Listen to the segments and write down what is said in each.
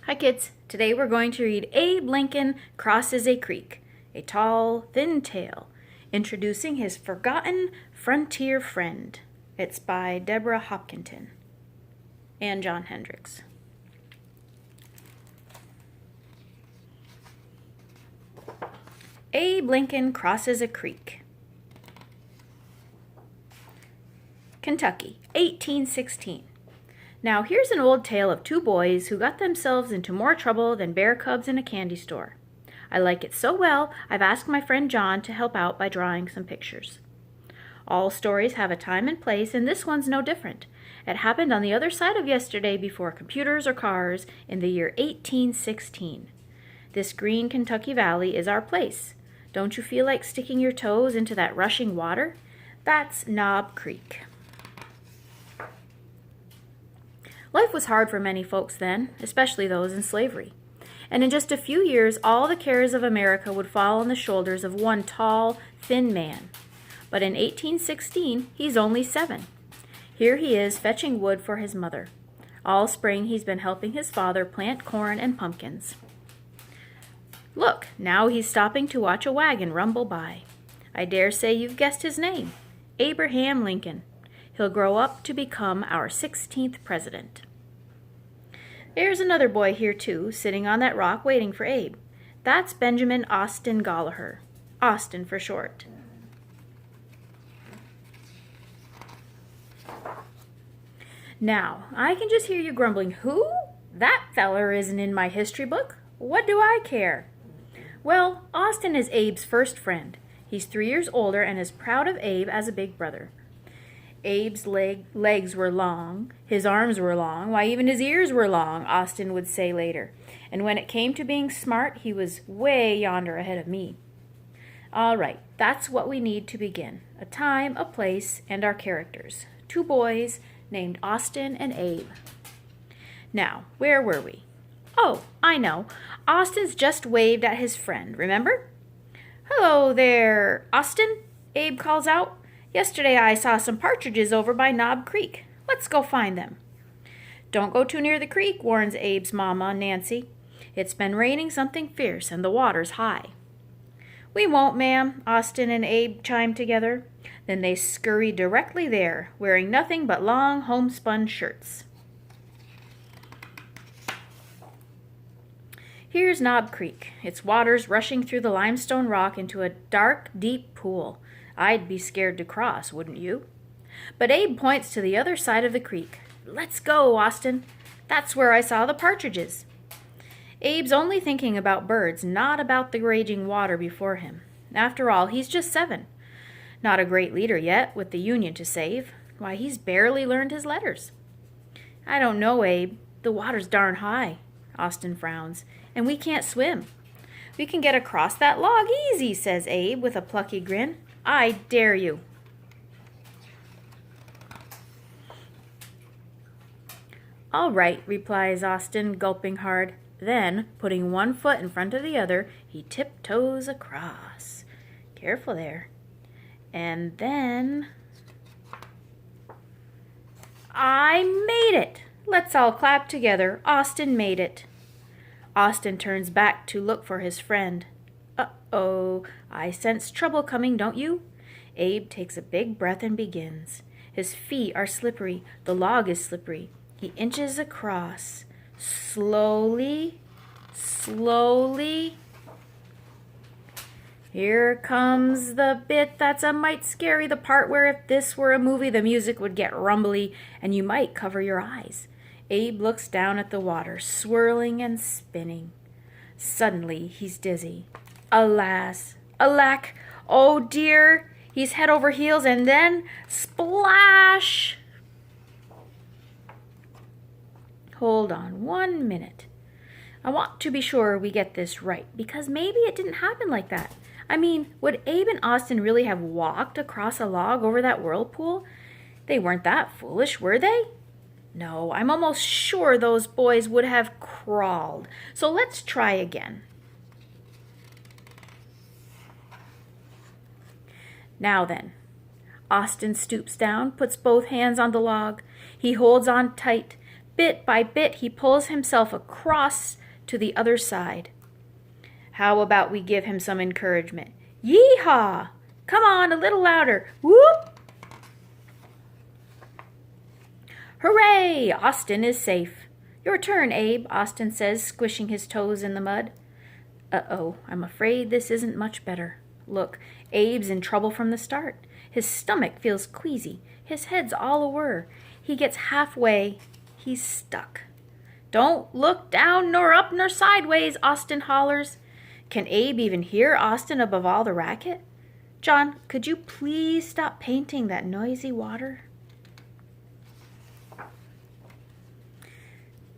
Hi kids, today we're going to read Abe Lincoln Crosses a Creek, a tall, thin tale, introducing his forgotten frontier friend. It's by Deborah Hopkinton and John Hendricks. Abe Lincoln Crosses a Creek. Kentucky, 1816. Now here's an old tale of two boys who got themselves into more trouble than bear cubs in a candy store. I like it so well, I've asked my friend John to help out by drawing some pictures. All stories have a time and place, and this one's no different. It happened on the other side of yesterday before computers or cars in the year 1816. This green Kentucky valley is our place. Don't you feel like sticking your toes into that rushing water? That's Knob Creek. Life was hard for many folks then, especially those in slavery. And in just a few years, all the cares of America would fall on the shoulders of one tall, thin man. But in 1816, he's only 7. Here he is fetching wood for his mother. All spring, he's been helping his father plant corn and pumpkins. Look, now he's stopping to watch a wagon rumble by. I dare say you've guessed his name, Abraham Lincoln. He'll grow up to become our 16th president. There's another boy here too, sitting on that rock waiting for Abe. That's Benjamin Austin Gollaher, Austin for short. Now, I can just hear you grumbling, who? That feller isn't in my history book. What do I care? Well, Austin is Abe's first friend. He's 3 years older and is proud of Abe as a big brother. Abe's legs were long, his arms were long, why even his ears were long, Austin would say later. And when it came to being smart, he was way yonder ahead of me. All right, that's what we need to begin. A time, a place, and our characters. 2 boys named Austin and Abe. Now, where were we? Oh, I know. Austin's just waved at his friend, remember? Hello there, Austin, Abe calls out. Yesterday I saw some partridges over by Knob Creek. Let's go find them. Don't go too near the creek, warns Abe's mama, Nancy. It's been raining something fierce and the water's high. We won't, ma'am, Austin and Abe chimed together. Then they scurried directly there, wearing nothing but long homespun shirts. Here's Knob Creek, its waters rushing through the limestone rock into a dark, deep pool. I'd be scared to cross, wouldn't you? But Abe points to the other side of the creek. Let's go, Austin. That's where I saw the partridges. Abe's only thinking about birds, not about the raging water before him. After all, he's just 7. Not a great leader yet, with the Union to save. Why, he's barely learned his letters. I don't know, Abe. The water's darn high, Austin frowns, and we can't swim. We can get across that log easy, says Abe with a plucky grin. I dare you. All right, replies Austin, gulping hard. Then, putting one foot in front of the other, he tiptoes across. Careful there. And then... I made it! Let's all clap together. Austin made it. Austin turns back to look for his friend. Uh-oh, I sense trouble coming, don't you? Abe takes a big breath and begins. His feet are slippery. The log is slippery. He inches across. Slowly, slowly. Here comes the bit that's a mite scary, the part where if this were a movie, the music would get rumbly and you might cover your eyes. Abe looks down at the water, swirling and spinning. Suddenly, he's dizzy. Alas, alack, oh dear, he's head over heels and then splash! Hold on 1 minute. I want to be sure we get this right, because maybe it didn't happen like that. I mean, would Abe and Austin really have walked across a log over that whirlpool? They weren't that foolish, were they? No, I'm almost sure those boys would have crawled. So let's try again. Now then, Austin stoops down, puts both hands on the log. He holds on tight, Bit by bit, he pulls himself across to the other side. How about we give him some encouragement? Yee-haw! Come on, a little louder. Whoop! Hooray! Austin is safe. Your turn, Abe, Austin says, squishing his toes in the mud. Uh-oh, I'm afraid this isn't much better. Look, Abe's in trouble from the start. His stomach feels queasy. His head's all a-whir. He gets halfway. He's stuck. Don't look down nor up nor sideways, Austin hollers. Can Abe even hear Austin above all the racket? John, could you please stop painting that noisy water?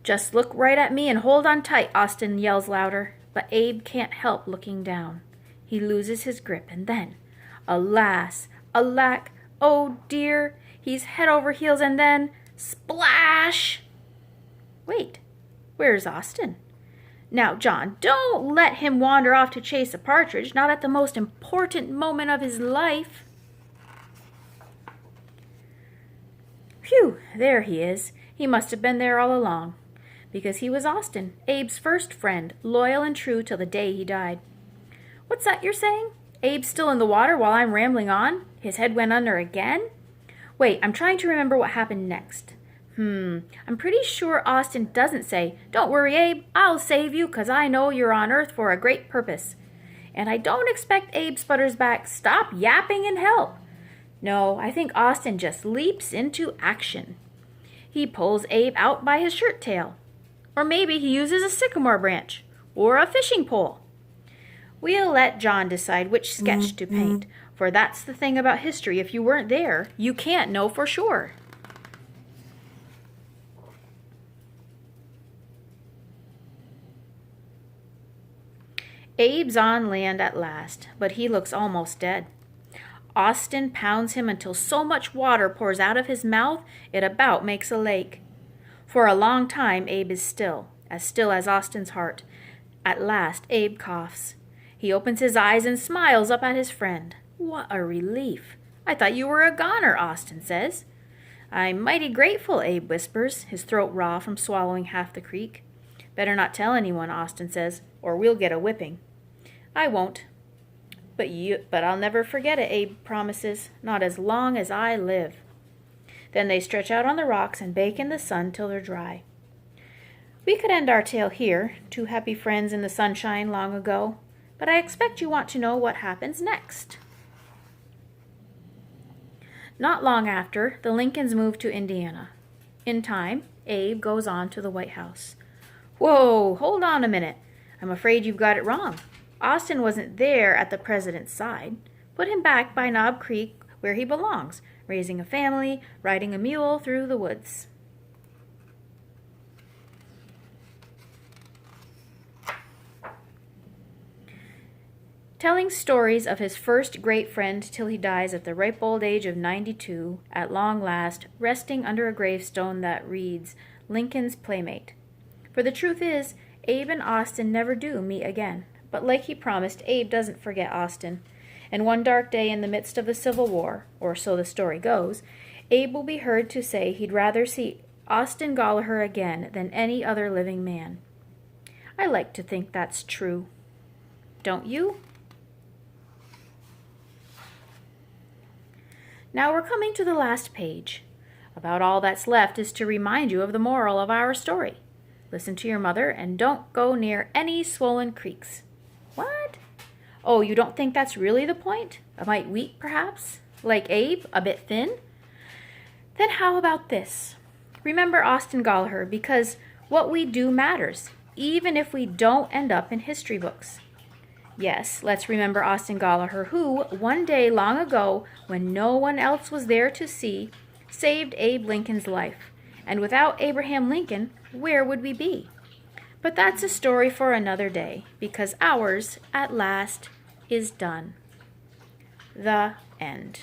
Just look right at me and hold on tight, Austin yells louder. But Abe can't help looking down. He loses his grip, and then, alas, alack, oh dear, he's head over heels, and then, splash! Wait, where's Austin? Now, John, don't let him wander off to chase a partridge, not at the most important moment of his life. Phew, there he is. He must have been there all along, because he was Austin, Abe's first friend, loyal and true till the day he died. What's that you're saying? Abe's still in the water while I'm rambling on? His head went under again? Wait, I'm trying to remember what happened next. I'm pretty sure Austin doesn't say, "Don't worry, Abe, I'll save you, 'cause I know you're on Earth for a great purpose." And I don't expect Abe sputters back, "Stop yapping and help." No, I think Austin just leaps into action. He pulls Abe out by his shirt tail. Or maybe he uses a sycamore branch or a fishing pole. We'll let John decide which sketch to paint, for that's the thing about history. If you weren't there, you can't know for sure. Abe's on land at last, but he looks almost dead. Austin pounds him until so much water pours out of his mouth it about makes a lake. For a long time Abe is still as Austin's heart. At last Abe coughs. He opens his eyes and smiles up at his friend. What a relief. "I thought you were a goner," Austin says. "I'm mighty grateful," Abe whispers, his throat raw from swallowing half the creek. "Better not tell anyone," Austin says, "or we'll get a whipping." "I won't." But I'll never forget it," Abe promises. "Not as long as I live." Then they stretch out on the rocks and bake in the sun till they're dry. We could end our tale here, two happy friends in the sunshine long ago, but I expect you want to know what happens next. Not long after, the Lincolns moved to Indiana. In time, Abe goes on to the White House. Whoa, hold on a minute. I'm afraid you've got it wrong. Austin wasn't there at the president's side. Put him back by Knob Creek where he belongs, raising a family, riding a mule through the woods. Telling stories of his first great friend till he dies at the ripe old age of 92, at long last, resting under a gravestone that reads, Lincoln's Playmate. For the truth is, Abe and Austin never do meet again. But like he promised, Abe doesn't forget Austin. And one dark day in the midst of the Civil War, or so the story goes, Abe will be heard to say he'd rather see Austin Gollaher again than any other living man. I like to think that's true. Don't you? Now we're coming to the last page. About all that's left is to remind you of the moral of our story. Listen to your mother and don't go near any swollen creeks. What? Oh, you don't think that's really the point? A mite weak, perhaps? Like Abe, a bit thin? Then how about this? Remember Austin Gollaher, because what we do matters, even if we don't end up in history books. Yes, let's remember Austin Gollaher, who, one day long ago, when no one else was there to see, saved Abe Lincoln's life. And without Abraham Lincoln, where would we be? But that's a story for another day, because ours, at last, is done. The end.